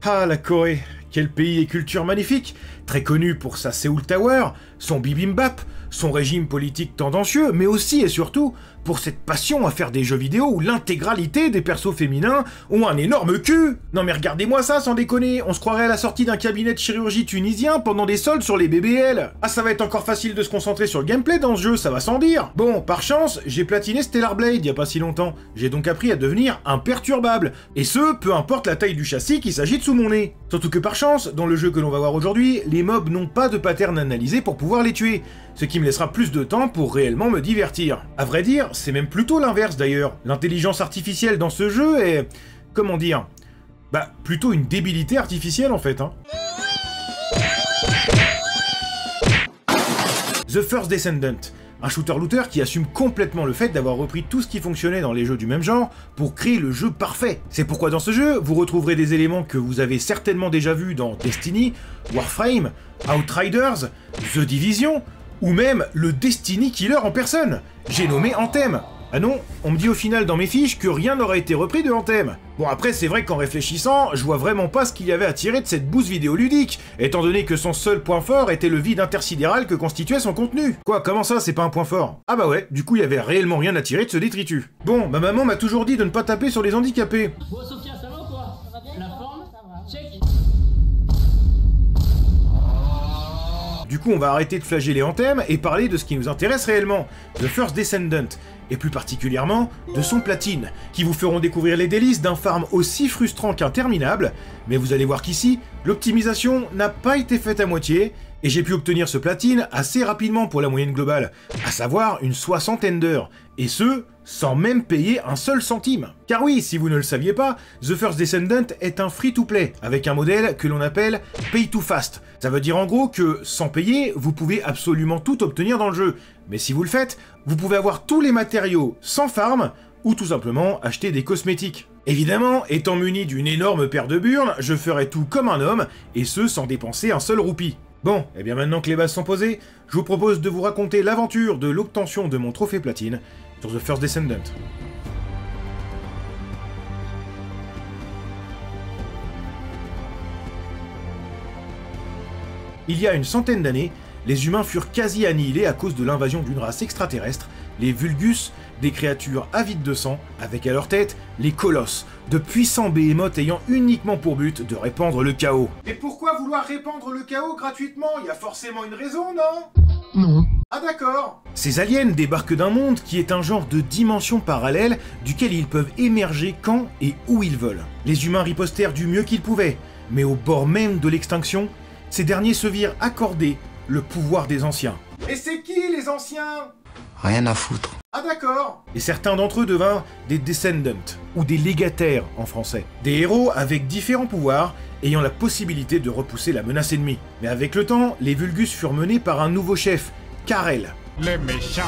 Ah, la Corée, quel pays et culture magnifique, très connu pour sa Seoul Tower, son bibimbap, son régime politique tendancieux, mais aussi et surtout pour cette passion à faire des jeux vidéo où l'intégralité des persos féminins ont un énorme cul. Non mais regardez-moi ça sans déconner, on se croirait à la sortie d'un cabinet de chirurgie tunisien pendant des soldes sur les BBL. Ah, ça va être encore facile de se concentrer sur le gameplay dans ce jeu, ça va sans dire. Bon, par chance, j'ai platiné Stellar Blade il y a pas si longtemps, j'ai donc appris à devenir imperturbable, et ce, peu importe la taille du châssis qui s'agite sous mon nez. Surtout que par chance, dans le jeu que l'on va voir aujourd'hui, les mobs n'ont pas de pattern analysé pour pouvoir les tuer, ce qui me laissera plus de temps pour réellement me divertir. À vrai dire, c'est même plutôt l'inverse d'ailleurs. L'intelligence artificielle dans ce jeu est... comment dire, bah, plutôt une débilité artificielle en fait, hein. The First Descendant, un shooter-looter qui assume complètement le fait d'avoir repris tout ce qui fonctionnait dans les jeux du même genre pour créer le jeu parfait. C'est pourquoi dans ce jeu, vous retrouverez des éléments que vous avez certainement déjà vus dans Destiny, Warframe, Outriders, The Division, ou même le Destiny Killer en personne. J'ai nommé Anthem. Ah non, on me dit au final dans mes fiches que rien n'aurait été repris de Anthem. Bon après c'est vrai qu'en réfléchissant, je vois vraiment pas ce qu'il y avait à tirer de cette bouse vidéoludique, étant donné que son seul point fort était le vide intersidéral que constituait son contenu. Quoi, comment ça c'est pas un point fort? Ah bah ouais, du coup il y avait réellement rien à tirer de ce détritus. Bon, ma maman m'a toujours dit de ne pas taper sur les handicapés. Bon Sophia, ça va ou quoi? Ça va bien? La forme? Ça va. Check. Du coup, on va arrêter de flageller Anthem et parler de ce qui nous intéresse réellement, The First Descendant, et plus particulièrement de son platine, qui vous feront découvrir les délices d'un farm aussi frustrant qu'interminable, mais vous allez voir qu'ici, l'optimisation n'a pas été faite à moitié, et j'ai pu obtenir ce platine assez rapidement pour la moyenne globale, à savoir une 60aine d'heures, et ce, sans même payer un seul centime. Car oui, si vous ne le saviez pas, The First Descendant est un free-to-play, avec un modèle que l'on appelle Pay to Fast. Ça veut dire en gros que, sans payer, vous pouvez absolument tout obtenir dans le jeu, mais si vous le faites, vous pouvez avoir tous les matériaux sans farm, ou tout simplement acheter des cosmétiques. Évidemment, étant muni d'une énorme paire de burnes, je ferai tout comme un homme, et ce sans dépenser un seul roupie. Bon, et bien maintenant que les bases sont posées, je vous propose de vous raconter l'aventure de l'obtention de mon trophée platine sur The First Descendant. Il y a une centaine d'années, les humains furent quasi annihilés à cause de l'invasion d'une race extraterrestre, les Vulgus, des créatures avides de sang, avec à leur tête les Colosses, de puissants behemoths ayant uniquement pour but de répandre le chaos. Et pourquoi vouloir répandre le chaos gratuitement? Il y a forcément une raison, non? Non. Ah d'accord. Ces aliens débarquent d'un monde qui est un genre de dimension parallèle duquel ils peuvent émerger quand et où ils veulent. Les humains ripostèrent du mieux qu'ils pouvaient, mais au bord même de l'extinction, ces derniers se virent accorder le pouvoir des anciens. Et c'est qui les anciens? Rien à foutre. Ah d'accord. Et certains d'entre eux devinrent des descendants, ou des légataires en français. Des héros avec différents pouvoirs, ayant la possibilité de repousser la menace ennemie. Mais avec le temps, les Vulgus furent menés par un nouveau chef, Karel. Les méchants.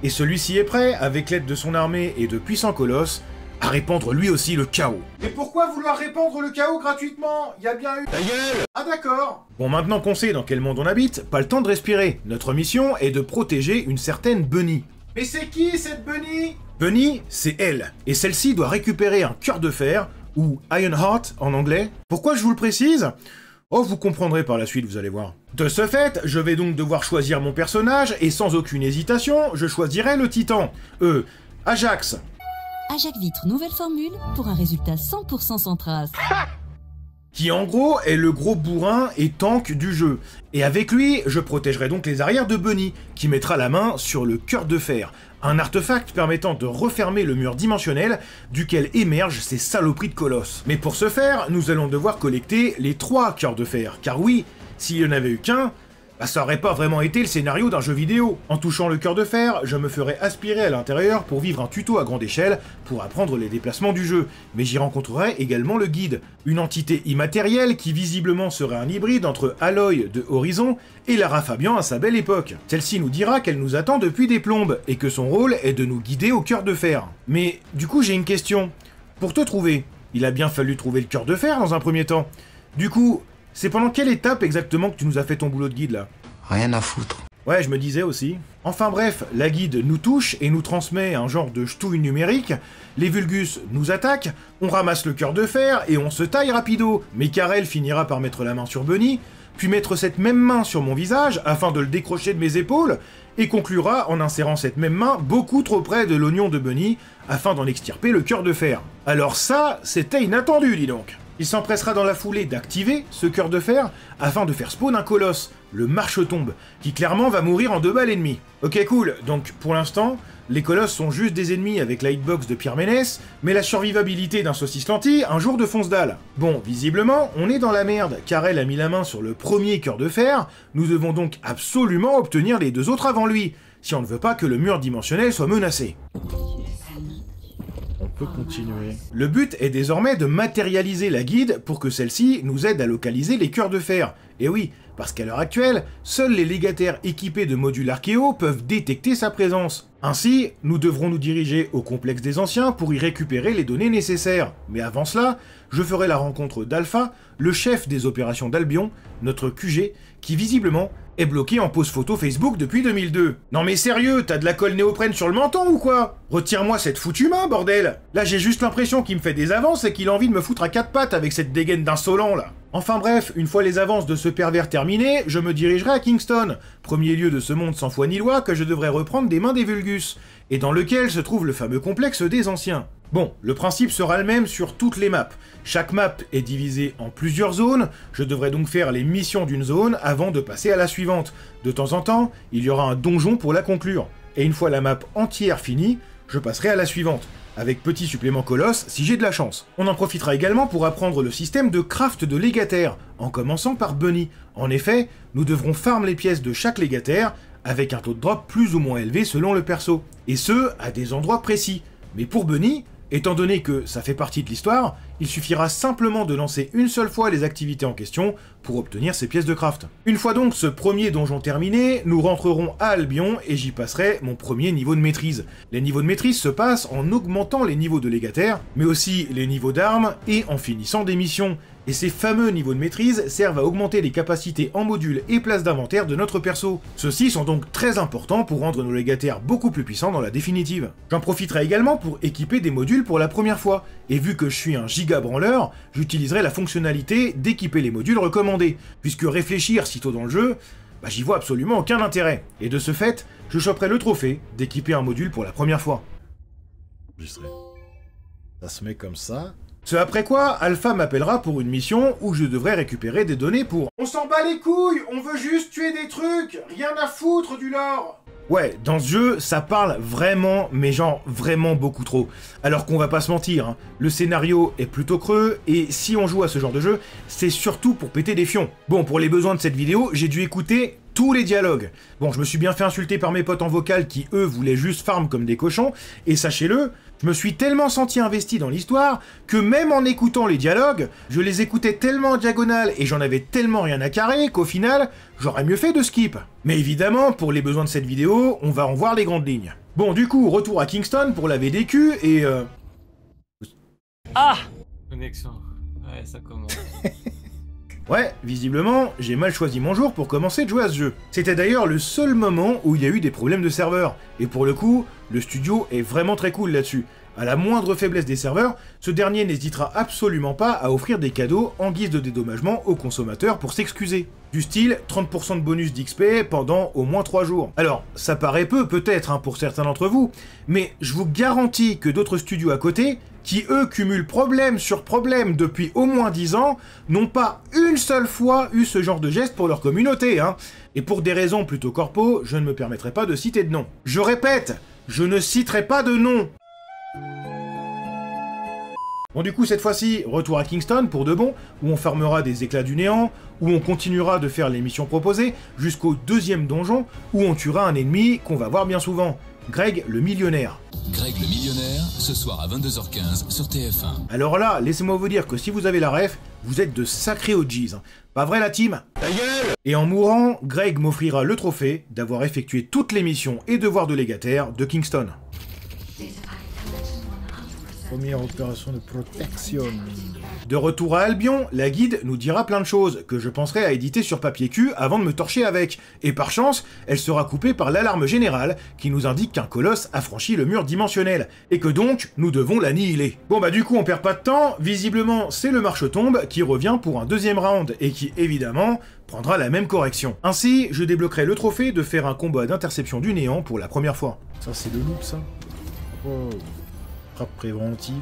Et celui-ci est prêt, avec l'aide de son armée et de puissants colosses, à répandre lui aussi le chaos. Mais pourquoi vouloir répandre le chaos gratuitement? Y a bien eu... Ta gueule! Ah d'accord. Bon, maintenant qu'on sait dans quel monde on habite, pas le temps de respirer. Notre mission est de protéger une certaine Bunny. Mais c'est qui cette Bunny? Bunny, c'est elle. Et celle-ci doit récupérer un cœur de fer, ou Iron Heart en anglais. Pourquoi je vous le précise? Oh, vous comprendrez par la suite, vous allez voir. De ce fait, je vais donc devoir choisir mon personnage, et sans aucune hésitation, je choisirai le titan. Ajax. Ajax Vitre, nouvelle formule pour un résultat 100% sans trace. Qui en gros est le gros bourrin et tank du jeu. Et avec lui, je protégerai donc les arrières de Bunny, qui mettra la main sur le cœur de fer, un artefact permettant de refermer le mur dimensionnel duquel émergent ces saloperies de colosses. Mais pour ce faire, nous allons devoir collecter les 3 cœurs de fer, car oui, s'il n'y en avait eu qu'un, bah ça aurait pas vraiment été le scénario d'un jeu vidéo. En touchant le cœur de fer, je me ferai aspirer à l'intérieur pour vivre un tuto à grande échelle pour apprendre les déplacements du jeu, mais j'y rencontrerai également le guide, une entité immatérielle qui visiblement serait un hybride entre Aloy de Horizon et Lara Fabian à sa belle époque. Celle-ci nous dira qu'elle nous attend depuis des plombes et que son rôle est de nous guider au cœur de fer. Mais du coup j'ai une question. Pour te trouver, il a bien fallu trouver le cœur de fer dans un premier temps. Du coup, c'est pendant quelle étape exactement que tu nous as fait ton boulot de guide là? Rien à foutre. Ouais, je me disais aussi. Enfin bref, la guide nous touche et nous transmet un genre de ch'touille numérique, les Vulgus nous attaquent, on ramasse le cœur de fer et on se taille rapido, mais Karel finira par mettre la main sur Bunny, puis mettre cette même main sur mon visage afin de le décrocher de mes épaules, et conclura en insérant cette même main beaucoup trop près de l'oignon de Bunny afin d'en extirper le cœur de fer. Alors ça, c'était inattendu, dis donc. Il s'empressera dans la foulée d'activer ce cœur de fer afin de faire spawn un colosse, le marchetombe, qui clairement va mourir en 2 balles et demie. Ok cool, donc pour l'instant, les colosses sont juste des ennemis avec la hitbox de Pierre Ménès, mais la survivabilité d'un saucisse lentille, un jour de fonce-dalle. Bon, visiblement, on est dans la merde, car elle a mis la main sur le premier cœur de fer, nous devons donc absolument obtenir les 2 autres avant lui, si on ne veut pas que le mur dimensionnel soit menacé. On peut continuer. Le but est désormais de matérialiser la guide pour que celle-ci nous aide à localiser les cœurs de fer. Et oui, parce qu'à l'heure actuelle, seuls les légataires équipés de modules Archéo peuvent détecter sa présence. Ainsi, nous devrons nous diriger au complexe des anciens pour y récupérer les données nécessaires. Mais avant cela, je ferai la rencontre d'Alpha, le chef des opérations d'Albion, notre QG, qui visiblement est bloqué en pose photo Facebook depuis 2002. Non mais sérieux, t'as de la colle néoprène sur le menton ou quoi? Retire-moi cette foutue main, bordel! Là j'ai juste l'impression qu'il me fait des avances et qu'il a envie de me foutre à 4 pattes avec cette dégaine d'insolent là. Enfin bref, une fois les avances de ce pervers terminées, je me dirigerai à Kingston, premier lieu de ce monde sans foi ni loi que je devrais reprendre des mains des Vulgus, et dans lequel se trouve le fameux complexe des anciens. Bon, le principe sera le même sur toutes les maps. Chaque map est divisée en plusieurs zones, je devrais donc faire les missions d'une zone avant de passer à la suivante. De temps en temps, il y aura un donjon pour la conclure. Et une fois la map entière finie, je passerai à la suivante, avec petit supplément colosse si j'ai de la chance. On en profitera également pour apprendre le système de craft de légataire, en commençant par Bunny. En effet, nous devrons farm les pièces de chaque légataire, avec un taux de drop plus ou moins élevé selon le perso, et ce, à des endroits précis. Mais pour Bunny, étant donné que ça fait partie de l'histoire, il suffira simplement de lancer une seule fois les activités en question pour obtenir ces pièces de craft. Une fois donc ce premier donjon terminé, nous rentrerons à Albion et j'y passerai mon premier niveau de maîtrise. Les niveaux de maîtrise se passent en augmentant les niveaux de légataires, mais aussi les niveaux d'armes et en finissant des missions. Et ces fameux niveaux de maîtrise servent à augmenter les capacités en modules et places d'inventaire de notre perso. Ceux-ci sont donc très importants pour rendre nos légataires beaucoup plus puissants dans la définitive. J'en profiterai également pour équiper des modules pour la première fois, et vu que je suis un giga branleur, j'utiliserai la fonctionnalité d'équiper les modules recommandés, puisque réfléchir si tôt dans le jeu, j'y vois absolument aucun intérêt. Et de ce fait, je choperai le trophée d'équiper un module pour la première fois. Ça se met comme ça. Ce après quoi, Alpha m'appellera pour une mission où je devrais récupérer des données pour... On s'en bat les couilles, on veut juste tuer des trucs, rien à foutre du lore. Ouais, dans ce jeu, ça parle vraiment, mais genre vraiment beaucoup trop. Alors qu'on va pas se mentir, hein, le scénario est plutôt creux, et si on joue à ce genre de jeu, c'est surtout pour péter des fions. Bon, pour les besoins de cette vidéo, j'ai dû écouter tous les dialogues. Bon, je me suis bien fait insulter par mes potes en vocal qui, eux, voulaient juste farm comme des cochons, et sachez-le, je me suis tellement senti investi dans l'histoire que même en écoutant les dialogues, je les écoutais tellement en diagonale et j'en avais tellement rien à carrer qu'au final, j'aurais mieux fait de skip. Mais évidemment, pour les besoins de cette vidéo, on va en voir les grandes lignes. Bon, du coup, retour à Kingston pour la VDQ et Ah! Connexion. Ouais, ça commence. Ouais, visiblement, j'ai mal choisi mon jour pour commencer de jouer à ce jeu. C'était d'ailleurs le seul moment où il y a eu des problèmes de serveur, et pour le coup, le studio est vraiment très cool là-dessus. À la moindre faiblesse des serveurs, ce dernier n'hésitera absolument pas à offrir des cadeaux en guise de dédommagement aux consommateurs pour s'excuser. Du style 30% de bonus d'XP pendant au moins 3 jours. Alors, ça paraît peu peut-être pour certains d'entre vous, mais je vous garantis que d'autres studios à côté, qui eux cumulent problème sur problème depuis au moins 10 ans, n'ont pas une seule fois eu ce genre de geste pour leur communauté, hein. Et pour des raisons plutôt corpo, je ne me permettrai pas de citer de nom. Je répète, je ne citerai pas de nom. Bon du coup cette fois-ci, retour à Kingston pour de bon, où on farmera des éclats du néant, où on continuera de faire les missions proposées, jusqu'au deuxième donjon, où on tuera un ennemi qu'on va voir bien souvent, Greg le millionnaire. Greg le millionnaire, ce soir à 22h15 sur TF1. Alors là, laissez-moi vous dire que si vous avez la ref, vous êtes de sacrés OGs. Pas vrai la team? Ta gueule! Et en mourant, Greg m'offrira le trophée d'avoir effectué toutes les missions et devoirs de légataire de Kingston. Première opération de protection. De retour à Albion, la guide nous dira plein de choses que je penserai à éditer sur papier cul avant de me torcher avec. Et par chance, elle sera coupée par l'alarme générale qui nous indique qu'un colosse a franchi le mur dimensionnel et que donc nous devons l'annihiler. Bon bah du coup on perd pas de temps, visiblement c'est le marche-tombe qui revient pour un deuxième round et qui évidemment prendra la même correction. Ainsi, je débloquerai le trophée de faire un combat d'interception du néant pour la première fois. Ça c'est le loop ça. Oh. Frappe préventive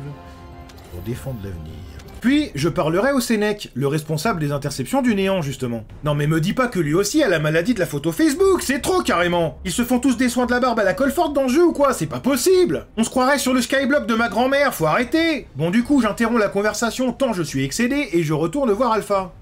pour défendre l'avenir. Puis, je parlerai au Sénèque, le responsable des interceptions du néant, justement. Non mais me dis pas que lui aussi a la maladie de la photo Facebook, c'est trop carrément. Ils se font tous des soins de la barbe à la Colford dans le jeu ou quoi? C'est pas possible. On se croirait sur le skyblock de ma grand-mère, faut arrêter. Bon du coup, j'interromps la conversation tant je suis excédé et je retourne voir Alpha.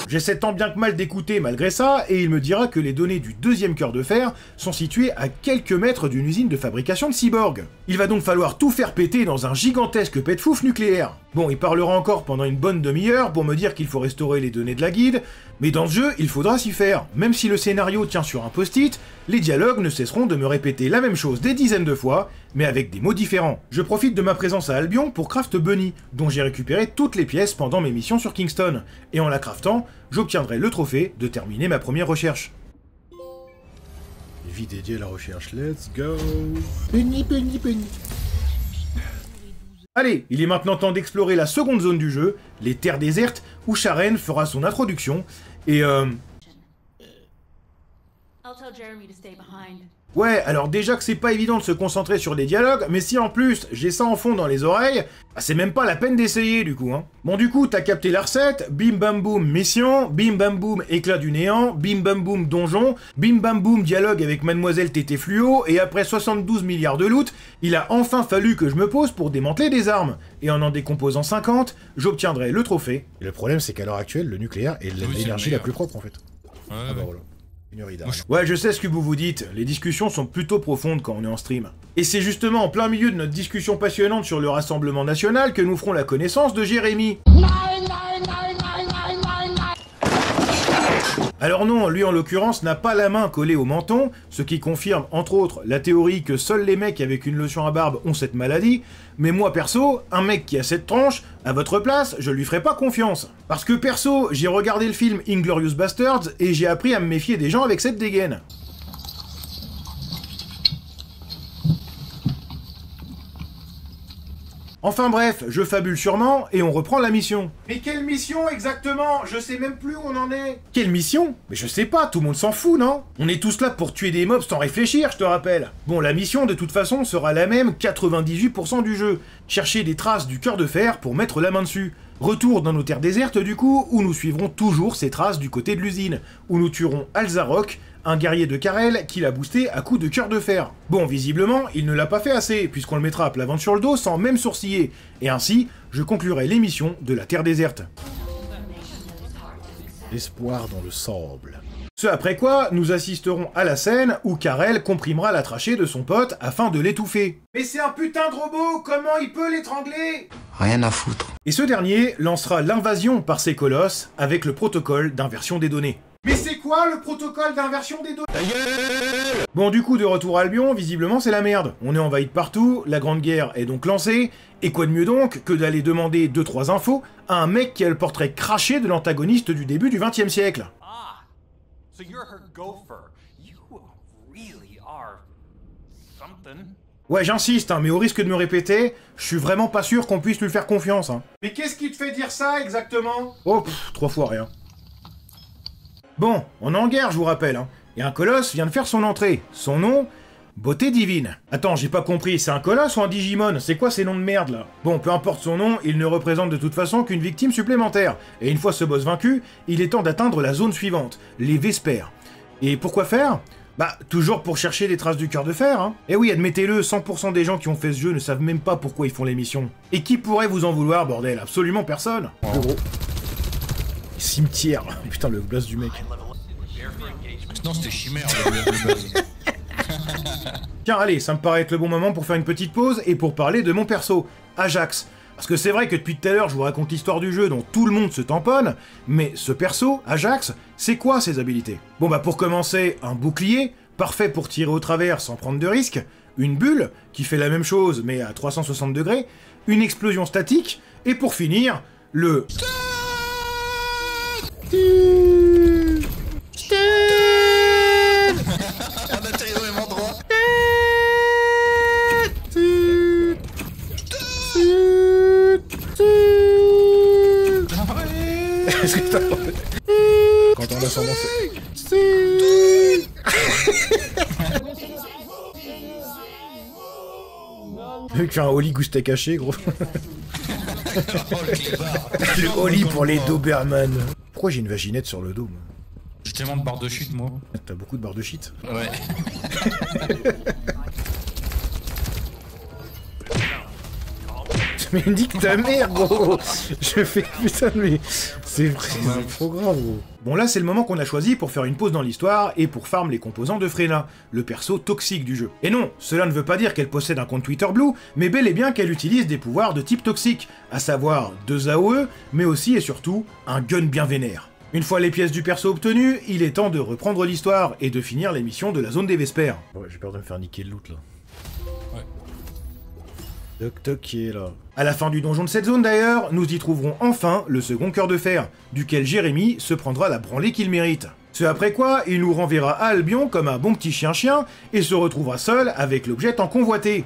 J'essaie tant bien que mal d'écouter malgré ça, et il me dira que les données du deuxième cœur de fer sont situées à quelques mètres d'une usine de fabrication de cyborgs. Il va donc falloir tout faire péter dans un gigantesque pet-fouf nucléaire. Bon, il parlera encore pendant une bonne demi-heure pour me dire qu'il faut restaurer les données de la guide, mais dans ce jeu, il faudra s'y faire. Même si le scénario tient sur un post-it, les dialogues ne cesseront de me répéter la même chose des dizaines de fois, mais avec des mots différents. Je profite de ma présence à Albion pour craft Bunny, dont j'ai récupéré toutes les pièces pendant mes missions sur Kingston, et en la craftant, j'obtiendrai le trophée de terminer ma première recherche. Vie dédiée à la recherche, let's go. Bunny, Bunny, Bunny. Allez, il est maintenant temps d'explorer la seconde zone du jeu, les terres désertes, où Sharon fera son introduction, et Ouais, alors déjà que c'est pas évident de se concentrer sur les dialogues, mais si en plus j'ai ça en fond dans les oreilles, bah c'est même pas la peine d'essayer du coup, hein. Bon du coup, t'as capté la recette, bim bam boum mission, bim bam boum éclat du néant, bim bam boum donjon, bim bam boum dialogue avec Mademoiselle Tété Fluo, et après 72 milliards de loot, il a enfin fallu que je me pose pour démanteler des armes. Et en décomposant 50, j'obtiendrai le trophée. Et le problème c'est qu'à l'heure actuelle, le nucléaire est l'énergie la plus propre en fait. Ouais, ah bah voilà. Ouais, je sais ce que vous vous dites, les discussions sont plutôt profondes quand on est en stream. Et c'est justement en plein milieu de notre discussion passionnante sur le Rassemblement National que nous ferons la connaissance de Jérémy. Alors non, lui en l'occurrence n'a pas la main collée au menton, ce qui confirme entre autres la théorie que seuls les mecs avec une lotion à barbe ont cette maladie, mais moi perso, un mec qui a cette tronche, à votre place, je lui ferai pas confiance. Parce que perso, j'ai regardé le film Inglourious Basterds et j'ai appris à me méfier des gens avec cette dégaine. Enfin bref, je fabule sûrement, et on reprend la mission. Mais quelle mission exactement? Je sais même plus où on en est. Quelle mission? Mais je sais pas, tout le monde s'en fout, non? On est tous là pour tuer des mobs sans réfléchir, je te rappelle. Bon, la mission de toute façon sera la même 98% du jeu. Chercher des traces du cœur de fer pour mettre la main dessus. Retour dans nos terres désertes du coup, où nous suivrons toujours ces traces du côté de l'usine, où nous tuerons Alzarok, un guerrier de Karel qui l'a boosté à coups de cœur de fer. Bon, visiblement, il ne l'a pas fait assez, puisqu'on le mettra à plat ventre sur le dos sans même sourciller, et ainsi, je conclurai l'émission de la Terre déserte. L'espoir dans le sable. Ce après quoi, nous assisterons à la scène où Karel comprimera la trachée de son pote afin de l'étouffer. Mais c'est un putain de robot, comment il peut l'étrangler? Rien à foutre. Et ce dernier lancera l'invasion par ses colosses avec le protocole d'inversion des données. Mais c'est quoi le protocole d'inversion des données? Ta gueule! Bon, du coup, de retour à Albion, visiblement c'est la merde. On est envahi de partout, la grande guerre est donc lancée, et quoi de mieux donc que d'aller demander 2-3 infos à un mec qui a le portrait craché de l'antagoniste du début du XXe siècle. So you're her gopher. You really are something. Ouais, j'insiste, hein, mais au risque de me répéter, je suis vraiment pas sûr qu'on puisse lui faire confiance, hein. Mais qu'est-ce qui te fait dire ça, exactement? Oh, 3 fois rien. Bon, on est en guerre, je vous rappelle, hein. Et un colosse vient de faire son entrée. Son nom? Beauté divine. Attends, j'ai pas compris, c'est un colosse ou un Digimon? C'est quoi ces noms de merde, là? Bon, peu importe son nom, il ne représente de toute façon qu'une victime supplémentaire. Et une fois ce boss vaincu, il est temps d'atteindre la zone suivante, les Vespères. Et pourquoi faire? Bah, toujours pour chercher des traces du cœur de fer, hein. Et oui, admettez-le, 100% des gens qui ont fait ce jeu ne savent même pas pourquoi ils font les missions. Et qui pourrait vous en vouloir, bordel? Absolument personne. Le gros. Cimetière. Putain, le blast du mec. Non, c'était chimère, le buzz. Tiens, allez, ça me paraît être le bon moment pour faire une petite pause et pour parler de mon perso, Ajax. Parce que c'est vrai que depuis tout à l'heure, je vous raconte l'histoire du jeu dont tout le monde se tamponne, mais ce perso, Ajax, c'est quoi ses habilités? Bon bah pour commencer, un bouclier, parfait pour tirer au travers sans prendre de risque, une bulle qui fait la même chose mais à 360 degrés, une explosion statique, et pour finir, le... On atterrit au même endroit. Est-ce que t'as... Quand on a son nom, Vu qu'il y a un Oli goustet caché, gros. Le Oli pour les Doberman. Pourquoi j'ai une vaginette sur le dos, moi? J'ai tellement de barres de chute, moi. T'as beaucoup de barres de shit. Ouais. Mais nique ta mère, gros. Je fais putain, mais c'est trop grave, gros. Bon, là, c'est le moment qu'on a choisi pour faire une pause dans l'histoire et pour farm les composants de Frena, le perso toxique du jeu. Et non, cela ne veut pas dire qu'elle possède un compte Twitter Blue, mais bel et bien qu'elle utilise des pouvoirs de type toxique, à savoir 2 AOE, mais aussi et surtout un gun bien vénère. Une fois les pièces du perso obtenues, il est temps de reprendre l'histoire et de finir les missions de la zone des Vespers. Ouais, j'ai peur de me faire niquer le loot, là. Toc Toc qui est là. À la fin du donjon de cette zone d'ailleurs, nous y trouverons enfin le second cœur de fer, duquel Jérémy se prendra la branlée qu'il mérite. Ce après quoi, il nous renverra à Albion comme un bon petit chien-chien et se retrouvera seul avec l'objet tant convoité.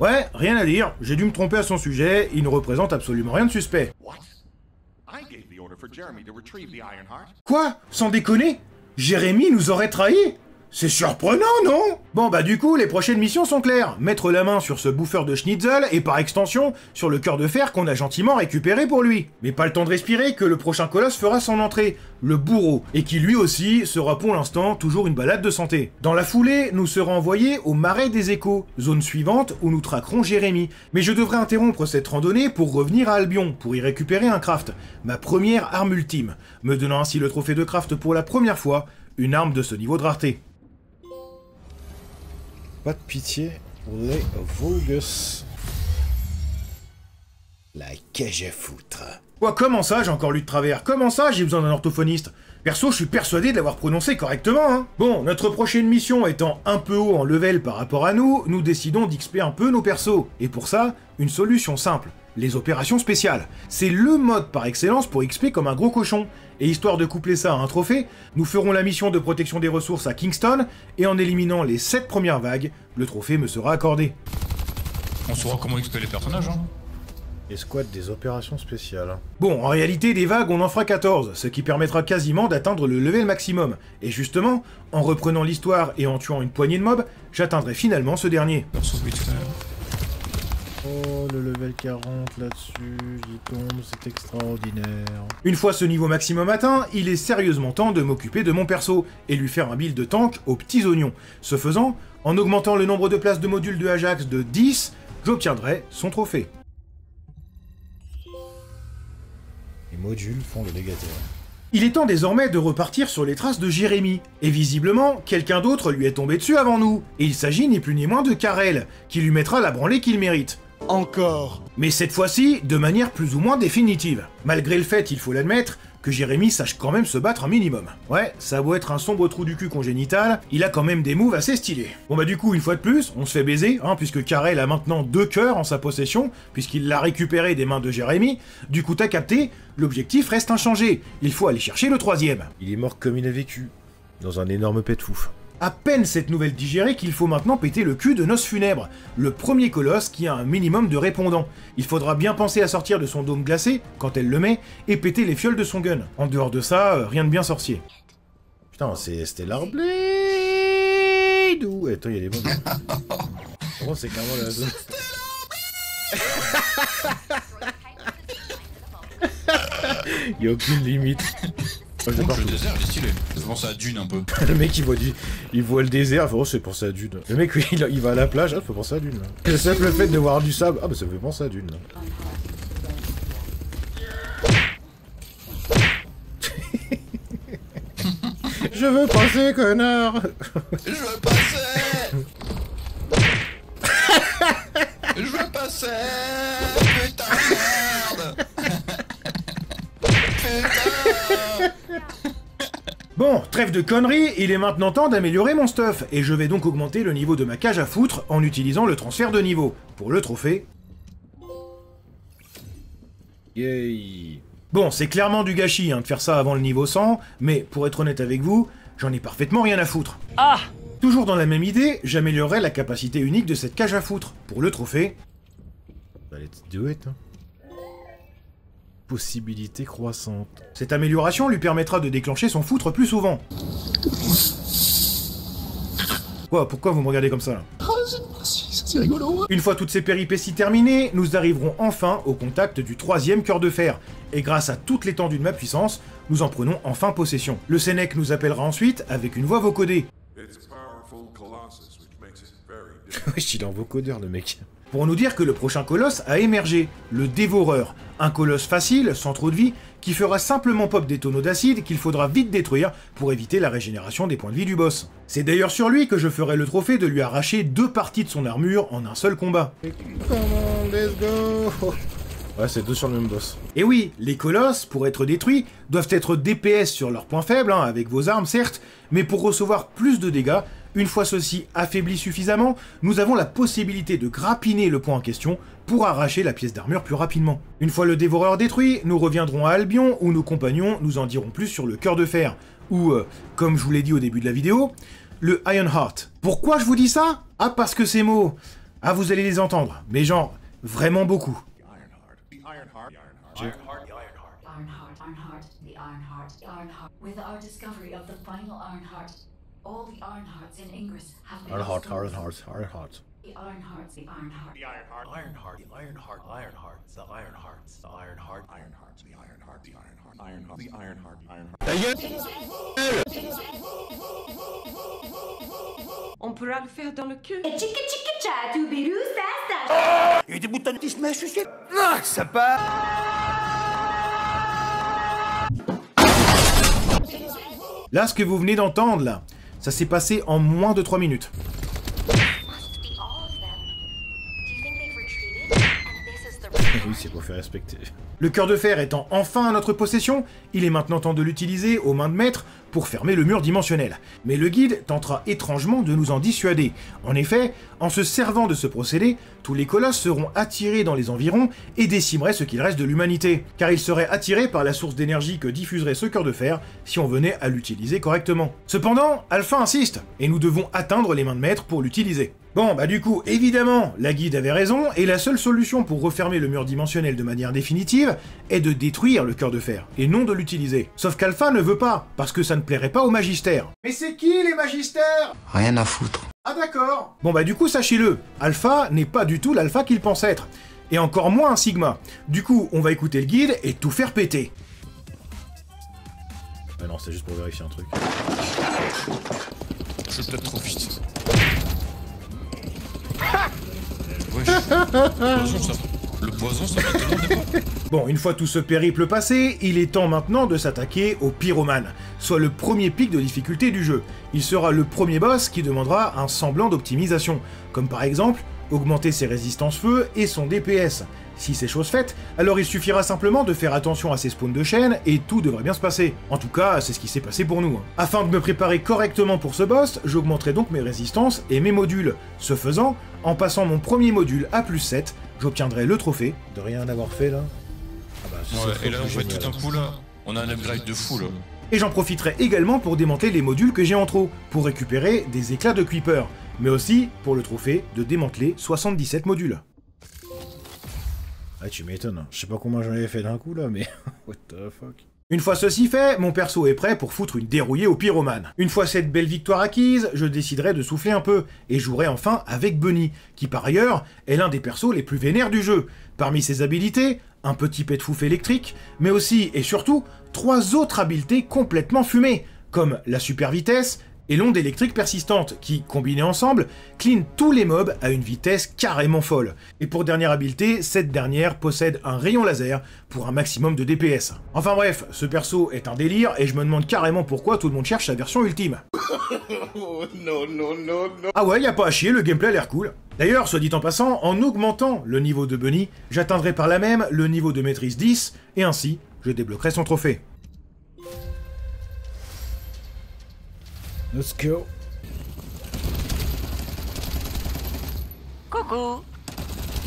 Ouais, rien à dire, j'ai dû me tromper à son sujet, il ne représente absolument rien de suspect. What? I gave the order for Jeremy to retrieve the Ironheart. Quoi? Sans déconner? Jérémy nous aurait trahis? C'est surprenant, non? Bon bah du coup, les prochaines missions sont claires. Mettre la main sur ce bouffeur de schnitzel et par extension, sur le cœur de fer qu'on a gentiment récupéré pour lui. Mais pas le temps de respirer que le prochain colosse fera son entrée, le bourreau, et qui lui aussi sera pour l'instant toujours une balade de santé. Dans la foulée, nous serons envoyés au Marais des Échos, zone suivante où nous traquerons Jérémy. Mais je devrais interrompre cette randonnée pour revenir à Albion, pour y récupérer un craft, ma première arme ultime, me donnant ainsi le trophée de craft pour la première fois, une arme de ce niveau de rareté. Pas de pitié pour les Vogus. La cage à foutre. Quoi, comment ça, j'ai encore lu de travers? Comment ça, j'ai besoin d'un orthophoniste? Perso, je suis persuadé de l'avoir prononcé correctement, hein. Bon, notre prochaine mission étant un peu haut en level par rapport à nous, nous décidons d'XP un peu nos persos. Et pour ça, une solution simple. Les opérations spéciales. C'est le mode par excellence pour XP comme un gros cochon. Et histoire de coupler ça à un trophée, nous ferons la mission de protection des ressources à Kingston, et en éliminant les 7 premières vagues, le trophée me sera accordé. On saura comment XP les personnages, hein. Escouade des opérations spéciales. Bon, en réalité, des vagues, on en fera 14, ce qui permettra quasiment d'atteindre le level maximum. Et justement, en reprenant l'histoire et en tuant une poignée de mobs, j'atteindrai finalement ce dernier. Perso vite fait. Oh, le level 40 là-dessus, j'y tombe, c'est extraordinaire. Une fois ce niveau maximum atteint, il est sérieusement temps de m'occuper de mon perso et lui faire un build de tank aux petits oignons. Ce faisant, en augmentant le nombre de places de modules de Ajax de 10, j'obtiendrai son trophée. Les modules font le légataire. Il est temps désormais de repartir sur les traces de Jérémy. Et visiblement, quelqu'un d'autre lui est tombé dessus avant nous. Et il s'agit ni plus ni moins de Karel, qui lui mettra la branlée qu'il mérite. Encore. Mais cette fois-ci, de manière plus ou moins définitive. Malgré le fait, il faut l'admettre, que Jérémy sache quand même se battre un minimum. Ouais, ça a beau être un sombre trou du cul congénital, il a quand même des moves assez stylés. Bon bah du coup, une fois de plus, on se fait baiser, hein, puisque Karel a maintenant 2 cœurs en sa possession, puisqu'il l'a récupéré des mains de Jérémy. Du coup, t'as capté, l'objectif reste inchangé, il faut aller chercher le 3e. Il est mort comme il a vécu, dans un énorme pet fouf. À peine cette nouvelle digérée qu'il faut maintenant péter le cul de Noce Funèbre, le premier colosse qui a un minimum de répondants. Il faudra bien penser à sortir de son dôme glacé, quand elle le met, et péter les fioles de son gun. En dehors de ça, rien de bien sorcier. Putain, c'est Stellar Blade ou... Attends, il y a des bombes. Oh, c'est carrément la zone... Il y a aucune limite. Le désert, il est stylé. Ça pense à Dune un peu. Le mec il voit le désert, oh c'est pour ça à Dune. Le mec il va à la plage, ah, faut penser à Dune. Là. Le simple fait de voir du sable, ah bah ça fait penser à Dune. Là. Je veux passer, connard. Je veux passer. Je veux passer. Putain de merde. Putain. Bon, trêve de conneries, il est maintenant temps d'améliorer mon stuff, et je vais donc augmenter le niveau de ma cage à foutre en utilisant le transfert de niveau. Pour le trophée... Yay. Bon, c'est clairement du gâchis hein, de faire ça avant le niveau 100, mais pour être honnête avec vous, j'en ai parfaitement rien à foutre. Ah! Toujours dans la même idée, j'améliorerai la capacité unique de cette cage à foutre. Pour le trophée... Let's do it. Possibilité croissante. Cette amélioration lui permettra de déclencher son foutre plus souvent. Quoi, pourquoi vous me regardez comme ça là? C'est rigolo. Une fois toutes ces péripéties terminées, nous arriverons enfin au contact du 3e cœur de fer. Et grâce à toute l'étendue de ma puissance, nous en prenons enfin possession. Le Sénèque nous appellera ensuite avec une voix vocodée. Wesh, il est en vocodeur le mec. Pour nous dire que le prochain colosse a émergé, le Dévoreur. Un colosse facile, sans trop de vie, qui fera simplement pop des tonneaux d'acide qu'il faudra vite détruire pour éviter la régénération des points de vie du boss. C'est d'ailleurs sur lui que je ferai le trophée de lui arracher 2 parties de son armure en un seul combat. Come on, let's go. Ouais, c'est 2 sur le même boss. Et oui, les colosses, pour être détruits, doivent être DPS sur leurs points faibles, hein, avec vos armes certes, mais pour recevoir plus de dégâts, une fois ceux-ci affaiblis suffisamment, nous avons la possibilité de grappiner le point en question pour arracher la pièce d'armure plus rapidement. Une fois le Dévoreur détruit, nous reviendrons à Albion où nos compagnons nous en diront plus sur le cœur de fer, ou, comme je vous l'ai dit au début de la vidéo, le Ironheart. Pourquoi je vous dis ça? Ah, parce que ces mots, ah vous allez les entendre, mais genre, vraiment beaucoup. With our discovery of the final Ironheart, all the Ironhearts in Ingress have been Ironheart. The Ironhearts, the Ironheart. The Ironheart, the Ironheart, the Ironheart, the Ironheart, the Ironheart, the Ironheart, the Ironheart, the Ironheart, the Ironheart. On pourra le faire dans le cul. Il y a des boutons de mais je sais. Ah, ça part. Là, ce que vous venez d'entendre, là, ça s'est passé en moins de 3 minutes. Oui, c'est pour faire respecter. Le cœur de fer étant enfin à notre possession, il est maintenant temps de l'utiliser aux mains de maître pour fermer le mur dimensionnel. Mais le guide tentera étrangement de nous en dissuader. En effet, en se servant de ce procédé, tous les colosses seront attirés dans les environs et décimeraient ce qu'il reste de l'humanité, car ils seraient attirés par la source d'énergie que diffuserait ce cœur de fer si on venait à l'utiliser correctement. Cependant, Alpha insiste, et nous devons atteindre les mains de maître pour l'utiliser. Bon, bah du coup, évidemment, la guide avait raison, et la seule solution pour refermer le mur dimensionnel de manière définitive est de détruire le cœur de fer, et non de l'utiliser. Sauf qu'Alpha ne veut pas, parce que ça ne plairait pas au magistère. Mais c'est qui les magistères? Rien à foutre. Ah d'accord. Bon bah du coup, sachez-le, Alpha n'est pas du tout l'Alpha qu'il pense être, et encore moins un Sigma. Du coup, on va écouter le guide et tout faire péter. Ah non, c'est juste pour vérifier un truc. Je suis peut-être trop vite. Le poison, ça va tellement dépendre. Bon, une fois tout ce périple passé, il est temps maintenant de s'attaquer au Pyromane, soit le premier pic de difficulté du jeu. Il sera le premier boss qui demandera un semblant d'optimisation, comme par exemple augmenter ses résistances feu et son DPS. Si c'est chose faite, alors il suffira simplement de faire attention à ses spawns de chaîne et tout devrait bien se passer. En tout cas, c'est ce qui s'est passé pour nous. Afin de me préparer correctement pour ce boss, j'augmenterai donc mes résistances et mes modules. Ce faisant, en passant mon premier module à +7, j'obtiendrai le trophée de rien avoir fait là. Ah bah, ouais, et là on fait tout un coup là, on a un upgrade de fou là. Et j'en profiterai également pour démanteler les modules que j'ai en trop, pour récupérer des éclats de Creeper, mais aussi pour le trophée de démanteler 77 modules. Ah tu m'étonnes, je sais pas comment j'en avais fait d'un coup là, mais what the fuck. Une fois ceci fait, mon perso est prêt pour foutre une dérouillée au Pyromane. Une fois cette belle victoire acquise, je déciderai de souffler un peu, et jouerai enfin avec Bunny, qui par ailleurs est l'un des persos les plus vénères du jeu. Parmi ses habilités, un petit pet de fouf électrique, mais aussi et surtout 3 autres habiletés complètement fumées, comme la super vitesse et l'onde électrique persistante, qui, combinées ensemble, clean tous les mobs à une vitesse carrément folle. Et pour dernière habileté, cette dernière possède un rayon laser pour un maximum de DPS. Enfin bref, ce perso est un délire, et je me demande carrément pourquoi tout le monde cherche sa version ultime. Oh, non, non, non, non. Ah ouais, y a pas à chier, le gameplay a l'air cool. D'ailleurs, soit dit en passant, en augmentant le niveau de Bunny, j'atteindrai par là même le niveau de maîtrise 10, et ainsi, je débloquerai son trophée. Let's go. Coucou.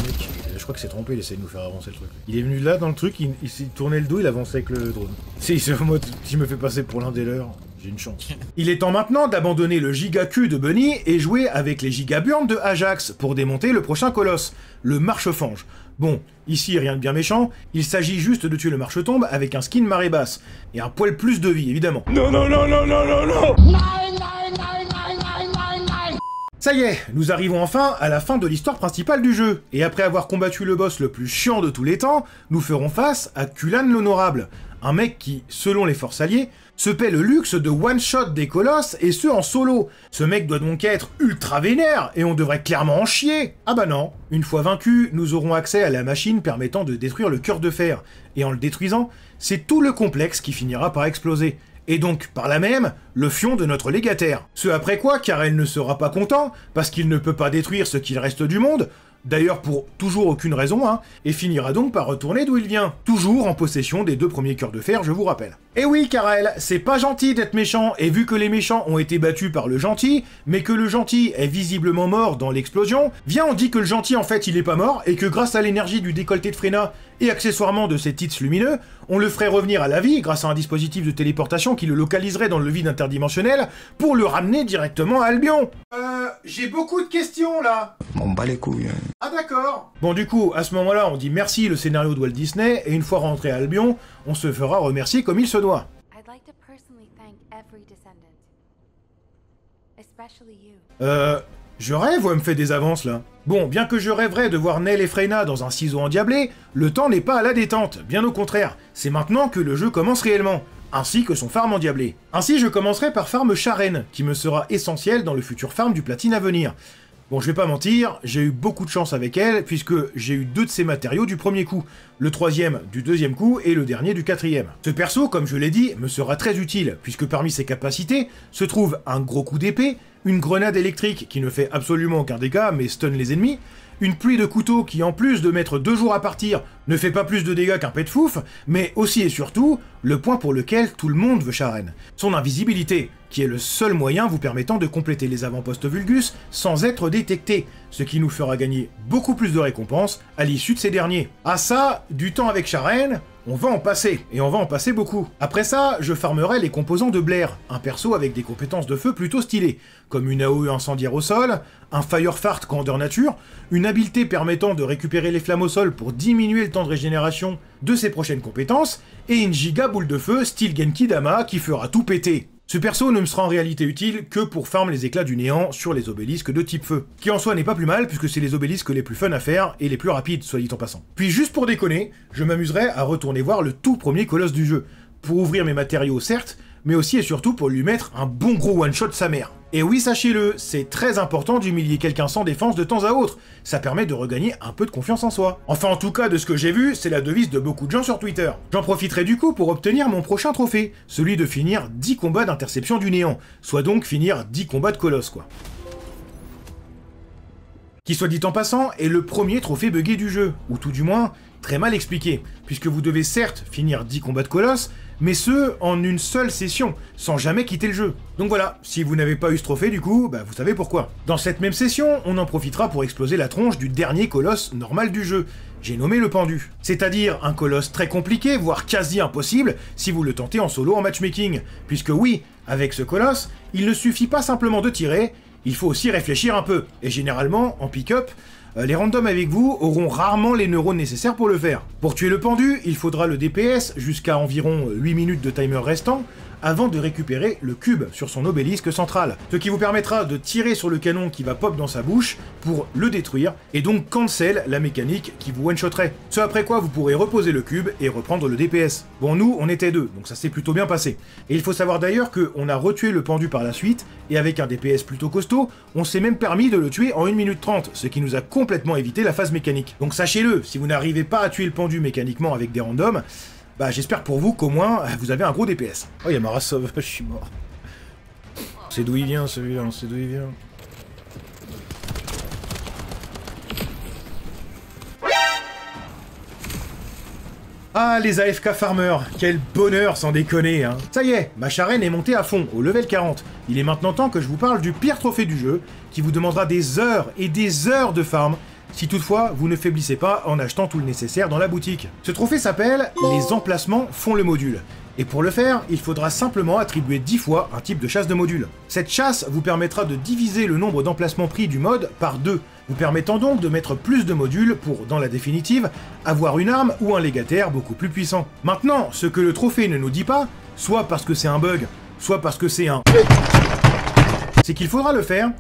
Mec, je crois que c'est trompé, il essaie de nous faire avancer le truc. Il est venu là dans le truc, il s'est tourné le dos, il avançait avec le drone. C'est en mode, si je me fais passer pour l'un des leurs, j'ai une chance. Il est temps maintenant d'abandonner le giga cul de Bunny et jouer avec les giga burnes de Ajax pour démonter le prochain colosse, le marchefange. Bon, ici rien de bien méchant, il s'agit juste de tuer le marchetombe avec un skin marée basse. Et un poil plus de vie, évidemment. Non, non, non, non, non, non, non. Ça y est, nous arrivons enfin à la fin de l'histoire principale du jeu, et après avoir combattu le boss le plus chiant de tous les temps, nous ferons face à Kulan l'Honorable, un mec qui, selon les forces alliées, se paie le luxe de one-shot des colosses, et ce en solo. Ce mec doit donc être ultra vénère, et on devrait clairement en chier. Ah bah non, une fois vaincus, nous aurons accès à la machine permettant de détruire le cœur de fer, et en le détruisant, c'est tout le complexe qui finira par exploser. Et donc, par là même, le fion de notre légataire. Ce après quoi, Karel ne sera pas content, parce qu'il ne peut pas détruire ce qu'il reste du monde, d'ailleurs pour toujours aucune raison, hein, et finira donc par retourner d'où il vient, toujours en possession des 2 premiers cœurs de fer, je vous rappelle. Et oui, Karel, c'est pas gentil d'être méchant, et vu que les méchants ont été battus par le gentil, mais que le gentil est visiblement mort dans l'explosion, viens on dit que le gentil en fait il est pas mort, et que grâce à l'énergie du décolleté de Freyna, et accessoirement de ses titres lumineux, on le ferait revenir à la vie grâce à un dispositif de téléportation qui le localiserait dans le vide interdimensionnel pour le ramener directement à Albion. J'ai beaucoup de questions là. On bat les couilles. Ah d'accord. Bon du coup, à ce moment-là, on dit merci le scénario de Walt Disney, et une fois rentré à Albion, on se fera remercier comme il se doit. I'd like to personally thank every descendant, especially you. Je rêve ou elle me fait des avances là? Bon, bien que je rêverais de voir Nell et Freyna dans un ciseau endiablé, le temps n'est pas à la détente, bien au contraire. C'est maintenant que le jeu commence réellement, ainsi que son farm endiablé. Ainsi, je commencerai par farm Sharen, qui me sera essentiel dans le futur farm du platine à venir. Bon, je vais pas mentir, j'ai eu beaucoup de chance avec elle, puisque j'ai eu 2 de ses matériaux du premier coup, le 3e du 2e coup et le dernier du 4e. Ce perso, comme je l'ai dit, me sera très utile, puisque parmi ses capacités se trouve un gros coup d'épée, une grenade électrique qui ne fait absolument aucun dégât mais stun les ennemis, une pluie de couteaux qui, en plus de mettre 2 jours à partir, ne fait pas plus de dégâts qu'un pet de fouf, mais aussi et surtout, le point pour lequel tout le monde veut Sharen, son invisibilité, qui est le seul moyen vous permettant de compléter les avant-postes Vulgus sans être détecté, ce qui nous fera gagner beaucoup plus de récompenses à l'issue de ces derniers. Ah ça, du temps avec Sharen, on va en passer, et on va en passer beaucoup. Après ça, je farmerai les composants de Blair, un perso avec des compétences de feu plutôt stylées, comme une AOE incendiaire au sol, un Firefart grandeur nature, une habileté permettant de récupérer les flammes au sol pour diminuer le temps de régénération de ses prochaines compétences, et une giga boule de feu style Genki Dama qui fera tout péter. Ce perso ne me sera en réalité utile que pour farm les éclats du néant sur les obélisques de type feu, qui en soi n'est pas plus mal puisque c'est les obélisques les plus fun à faire et les plus rapides, soit dit en passant. Puis juste pour déconner, je m'amuserai à retourner voir le tout premier colosse du jeu, pour ouvrir mes matériaux certes, mais aussi et surtout pour lui mettre un bon gros one-shot sa mère. Et oui, sachez-le, c'est très important d'humilier quelqu'un sans défense de temps à autre, ça permet de regagner un peu de confiance en soi. Enfin en tout cas, de ce que j'ai vu, c'est la devise de beaucoup de gens sur Twitter. J'en profiterai du coup pour obtenir mon prochain trophée, celui de finir 10 combats d'interception du néant, soit donc finir 10 combats de colosse quoi. Qui soit dit en passant, est le premier trophée buggé du jeu, ou tout du moins, très mal expliqué, puisque vous devez certes finir 10 combats de colosse, mais ce, en une seule session, sans jamais quitter le jeu. Donc voilà, si vous n'avez pas eu ce trophée du coup, bah vous savez pourquoi. Dans cette même session, on en profitera pour exploser la tronche du dernier colosse normal du jeu, j'ai nommé le pendu. C'est-à-dire un colosse très compliqué, voire quasi impossible, si vous le tentez en solo en matchmaking, puisque oui, avec ce colosse, il ne suffit pas simplement de tirer, il faut aussi réfléchir un peu, et généralement, en pick-up, les randoms avec vous auront rarement les neurones nécessaires pour le faire. Pour tuer le pendu, il faudra le DPS jusqu'à environ 8 minutes de timer restant, avant de récupérer le cube sur son obélisque central, ce qui vous permettra de tirer sur le canon qui va pop dans sa bouche pour le détruire, et donc cancel la mécanique qui vous one-shotterait. Ce après quoi vous pourrez reposer le cube et reprendre le DPS. Bon, nous, on était 2, donc ça s'est plutôt bien passé. Et il faut savoir d'ailleurs qu'on a retué le pendu par la suite, et avec un DPS plutôt costaud, on s'est même permis de le tuer en 1 minute 30, ce qui nous a complètement évité la phase mécanique. Donc sachez-le, si vous n'arrivez pas à tuer le pendu mécaniquement avec des randoms, bah j'espère pour vous qu'au moins vous avez un gros DPS. Oh y'a ma race sauvage, je suis mort. C'est d'où il vient celui-là, c'est d'où il vient. Ah, les AFK farmers, quel bonheur sans déconner, hein. Ça y est, ma charène est montée à fond, au level 40. Il est maintenant temps que je vous parle du pire trophée du jeu, qui vous demandera des heures et des heures de farm, si toutefois vous ne faiblissez pas en achetant tout le nécessaire dans la boutique. Ce trophée s'appelle « Les emplacements font le module ». Et pour le faire, il faudra simplement attribuer 10 fois un type de chasse de module. Cette chasse vous permettra de diviser le nombre d'emplacements pris du mode par 2, vous permettant donc de mettre plus de modules pour, dans la définitive, avoir une arme ou un légataire beaucoup plus puissant. Maintenant, ce que le trophée ne nous dit pas, soit parce que c'est un bug, soit parce que c'est c'est qu'il faudra le faire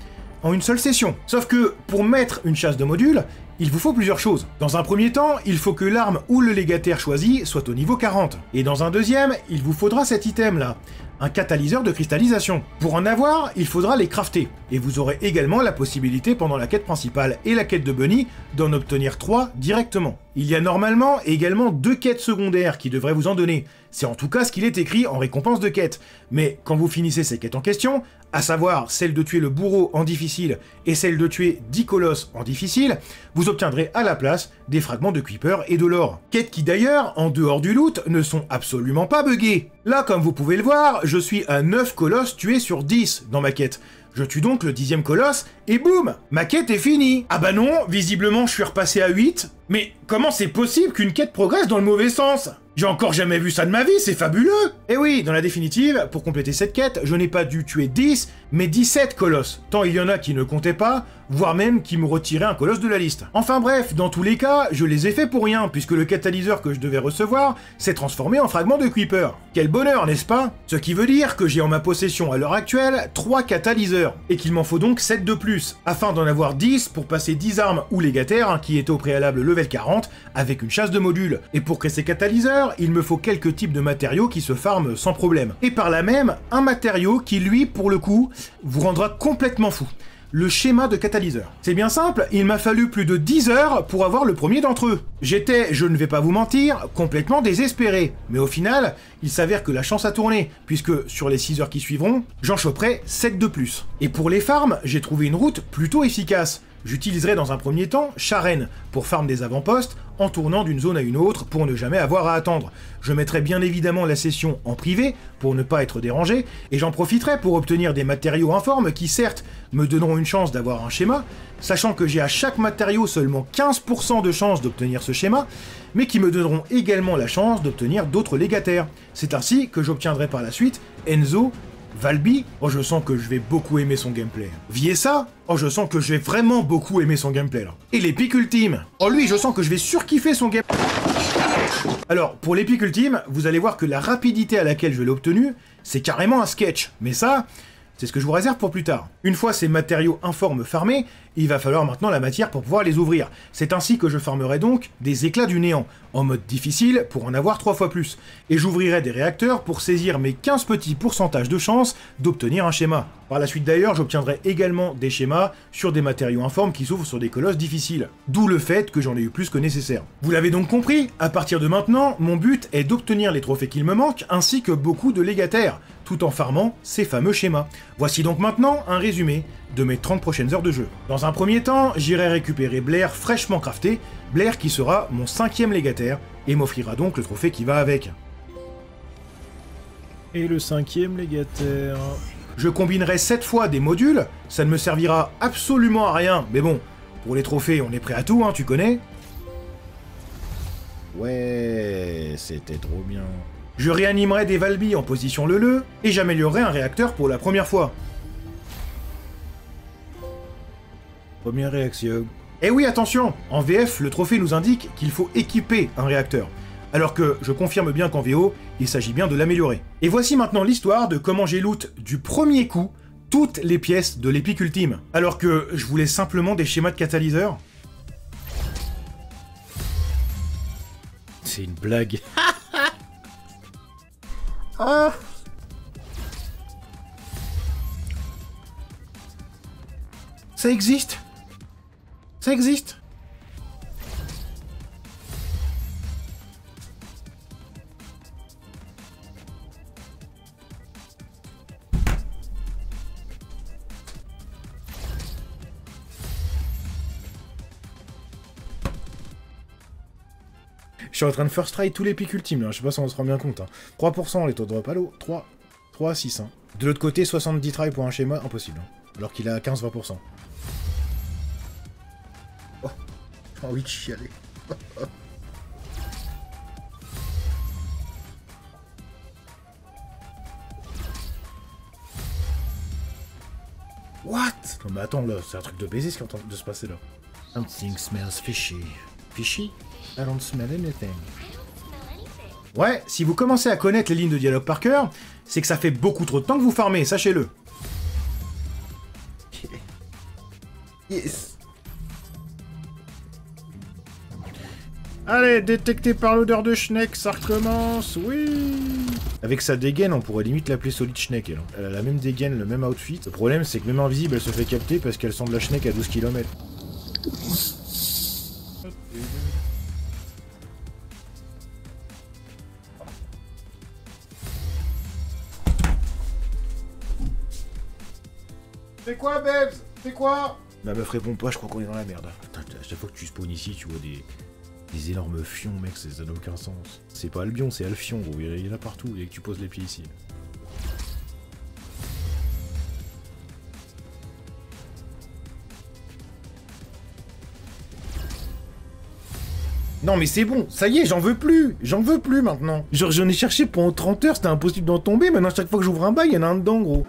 en une seule session. Sauf que, pour mettre une chasse de modules, il vous faut plusieurs choses. Dans un premier temps, il faut que l'arme ou le légataire choisi soit au niveau 40. Et dans un deuxième, il vous faudra cet item-là, un catalyseur de cristallisation. Pour en avoir, il faudra les crafter. Et vous aurez également la possibilité pendant la quête principale et la quête de Bunny d'en obtenir 3 directement. Il y a normalement également 2 quêtes secondaires qui devraient vous en donner. C'est en tout cas ce qu'il est écrit en récompense de quête. Mais quand vous finissez ces quêtes en question, à savoir celle de tuer le bourreau en difficile et celle de tuer 10 colosses en difficile, vous obtiendrez à la place des fragments de Creeper et de l'or. Quêtes qui d'ailleurs, en dehors du loot, ne sont absolument pas buggées. Là, comme vous pouvez le voir, je suis à 9 colosses tués sur 10 dans ma quête. Je tue donc le 10e colosse, et boum, ma quête est finie. Ah bah non, visiblement je suis repassé à 8. Mais comment c'est possible qu'une quête progresse dans le mauvais sens ? J'ai encore jamais vu ça de ma vie, c'est fabuleux! Et oui, dans la définitive, pour compléter cette quête, je n'ai pas dû tuer 10, mais 17 colosses. Tant il y en a qui ne comptaient pas, voire même qui me retiraient un colosse de la liste. Enfin bref, dans tous les cas, je les ai fait pour rien, puisque le catalyseur que je devais recevoir s'est transformé en fragment de Creeper. Quel bonheur, n'est-ce pas? Ce qui veut dire que j'ai en ma possession à l'heure actuelle 3 catalyseurs, et qu'il m'en faut donc 7 de plus, afin d'en avoir 10 pour passer 10 armes ou légataires, qui étaient au préalable level 40, avec une chasse de modules. Et pour créer ces catalyseurs, il me faut quelques types de matériaux qui se farment sans problème. Et par là même, un matériau qui, lui, pour le coup, vous rendra complètement fou. Le schéma de catalyseur. C'est bien simple, il m'a fallu plus de 10 heures pour avoir le premier d'entre eux. J'étais, je ne vais pas vous mentir, complètement désespéré. Mais au final, il s'avère que la chance a tourné, puisque sur les 6 heures qui suivront, j'en choperai 7 de plus. Et pour les farms, j'ai trouvé une route plutôt efficace. J'utiliserai dans un premier temps Charène pour farm des avant-postes en tournant d'une zone à une autre pour ne jamais avoir à attendre. Je mettrai bien évidemment la session en privé pour ne pas être dérangé et j'en profiterai pour obtenir des matériaux informes qui certes me donneront une chance d'avoir un schéma, sachant que j'ai à chaque matériau seulement 15% de chance d'obtenir ce schéma, mais qui me donneront également la chance d'obtenir d'autres légataires. C'est ainsi que j'obtiendrai par la suite Enzo, Valby, oh je sens que je vais beaucoup aimer son gameplay. Viessa, oh je sens que je vais vraiment beaucoup aimer son gameplay là. Et l'Epic Ultime, oh lui je sens que je vais surkiffer son gameplay. Alors pour l'Epic Ultime, vous allez voir que la rapidité à laquelle je l'ai obtenu, c'est carrément un sketch. Mais ça, c'est ce que je vous réserve pour plus tard. Une fois ces matériaux informes farmés, il va falloir maintenant la matière pour pouvoir les ouvrir. C'est ainsi que je farmerai donc des éclats du néant, en mode difficile pour en avoir 3 fois plus. Et j'ouvrirai des réacteurs pour saisir mes 15 petits pourcentages de chance d'obtenir un schéma. Par la suite d'ailleurs, j'obtiendrai également des schémas sur des matériaux informes qui s'ouvrent sur des colosses difficiles. D'où le fait que j'en ai eu plus que nécessaire. Vous l'avez donc compris, à partir de maintenant, mon but est d'obtenir les trophées qu'il me manque, ainsi que beaucoup de légataires, tout en farmant ces fameux schémas. Voici donc maintenant un résumé de mes 30 prochaines heures de jeu. Dans un premier temps, j'irai récupérer Blair fraîchement crafté, Blair qui sera mon 5e légataire, et m'offrira donc le trophée qui va avec. Et le 5e légataire... Je combinerai 7 fois des modules, ça ne me servira absolument à rien, mais bon, pour les trophées, on est prêt à tout, hein, tu connais. Ouais, c'était trop bien. Je réanimerai des Valby en position leu-leu, et j'améliorerai un réacteur pour la première fois. Première réaction. Eh oui, attention, en VF, le trophée nous indique qu'il faut équiper un réacteur. Alors que je confirme bien qu'en VO, il s'agit bien de l'améliorer. Et voici maintenant l'histoire de comment j'ai loot du premier coup toutes les pièces de l'Epic Ultime. Alors que je voulais simplement des schémas de catalyseur. C'est une blague. Ah. Ça existe. Ça existe. Je suis en train de first try tous les pics ultimes, là. Je sais pas si on se rend bien compte. Hein. 3% les taux de drop. Allô 3 à 6. Hein. De l'autre côté, 70 try pour un schéma, impossible. Hein. Alors qu'il a 15-20%. Oh, j'ai envie de chialer. What? Non mais attends, là, c'est un truc de baiser ce qui est en train de se passer là. Something smells fishy. Fishy? I don't smell anything. Ouais, si vous commencez à connaître les lignes de dialogue par cœur, c'est que ça fait beaucoup trop de temps que vous farmez, sachez-le. Yes. Allez, détecté par l'odeur de Schneck, ça recommence, oui. Avec sa dégaine, on pourrait limite l'appeler Solid Schneck, elle. Elle a la même dégaine, le même outfit. Le problème, c'est que même invisible, elle se fait capter parce qu'elle sent de la Schneck à 12 km. C'est quoi, Babs? C'est quoi? Ma meuf répond pas, je crois qu'on est dans la merde. Putain, à chaque fois que tu spawns ici, tu vois des énormes fions, mec, ça n'a aucun sens. C'est pas Albion, c'est Alfion, gros. Il y en a partout, et que tu poses les pieds ici. Non mais c'est bon, ça y est, j'en veux plus maintenant. Genre j'en ai cherché pendant 30 heures, c'était impossible d'en tomber, maintenant chaque fois que j'ouvre un bail, il y en a un dedans, gros.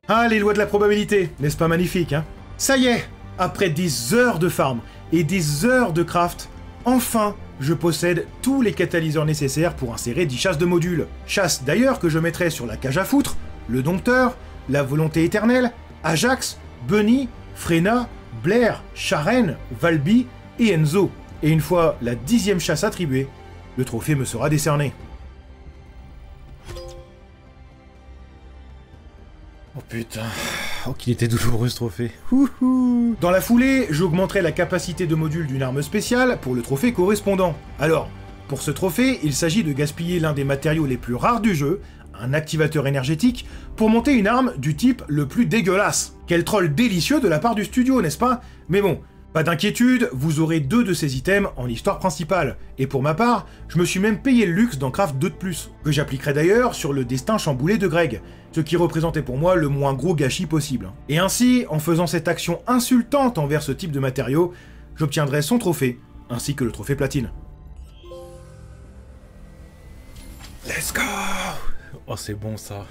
Ah, les lois de la probabilité, n'est-ce pas magnifique, hein? Ça y est, après des heures de farm et des heures de craft, enfin, je possède tous les catalyseurs nécessaires pour insérer 10 chasses de modules. Chasses d'ailleurs que je mettrai sur la cage à foutre, le dompteur, la volonté éternelle, Ajax, Bunny, Frena, Blair, Sharen, Valby et Enzo. Et une fois la 10e chasse attribuée, le trophée me sera décerné. Oh putain, oh qu'il était douloureux ce trophée. Ouhou. Dans la foulée, j'augmenterai la capacité de module d'une arme spéciale pour le trophée correspondant. Alors, pour ce trophée, il s'agit de gaspiller l'un des matériaux les plus rares du jeu, un activateur énergétique, pour monter une arme du type le plus dégueulasse. Quel troll délicieux de la part du studio, n'est-ce pas? Mais bon, pas d'inquiétude, vous aurez 2 de ces items en histoire principale. Et pour ma part, je me suis même payé le luxe d'en craft 2 de plus, que j'appliquerai d'ailleurs sur le destin chamboulé de Greg, ce qui représentait pour moi le moins gros gâchis possible. Et ainsi, en faisant cette action insultante envers ce type de matériaux, j'obtiendrai son trophée, ainsi que le trophée platine. Let's go! Oh c'est bon ça.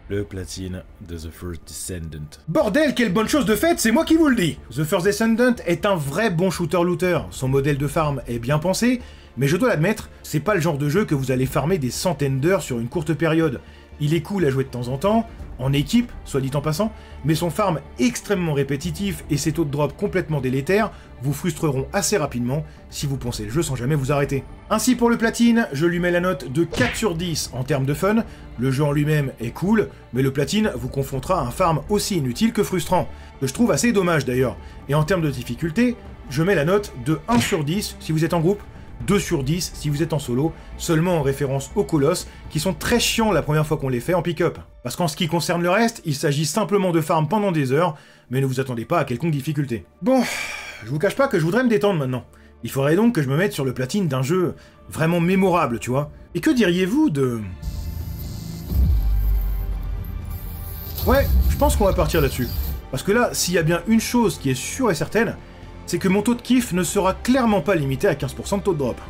Le platine de The First Descendant. Bordel, quelle bonne chose de faite, c'est moi qui vous le dis! The First Descendant est un vrai bon shooter-looter. Son modèle de farm est bien pensé, mais je dois l'admettre, c'est pas le genre de jeu que vous allez farmer des centaines d'heures sur une courte période. Il est cool à jouer de temps en temps, en équipe, soit dit en passant, mais son farm extrêmement répétitif et ses taux de drop complètement délétères vous frustreront assez rapidement si vous pensez le jeu sans jamais vous arrêter. Ainsi pour le platine, je lui mets la note de 4 sur 10 en termes de fun. Le jeu en lui-même est cool, mais le platine vous confrontera à un farm aussi inutile que frustrant, que je trouve assez dommage d'ailleurs. Et en termes de difficulté, je mets la note de 1 sur 10 si vous êtes en groupe, 2 sur 10 si vous êtes en solo, seulement en référence aux colosses, qui sont très chiants la première fois qu'on les fait en pick-up. Parce qu'en ce qui concerne le reste, il s'agit simplement de farm pendant des heures, mais ne vous attendez pas à quelconque difficulté. Bon, je vous cache pas que je voudrais me détendre maintenant. Il faudrait donc que je me mette sur le platine d'un jeu vraiment mémorable, tu vois. Et que diriez-vous de... Ouais, je pense qu'on va partir là-dessus. Parce que là, s'il y a bien une chose qui est sûre et certaine, c'est que mon taux de kiff ne sera clairement pas limité à 15% de taux de drop.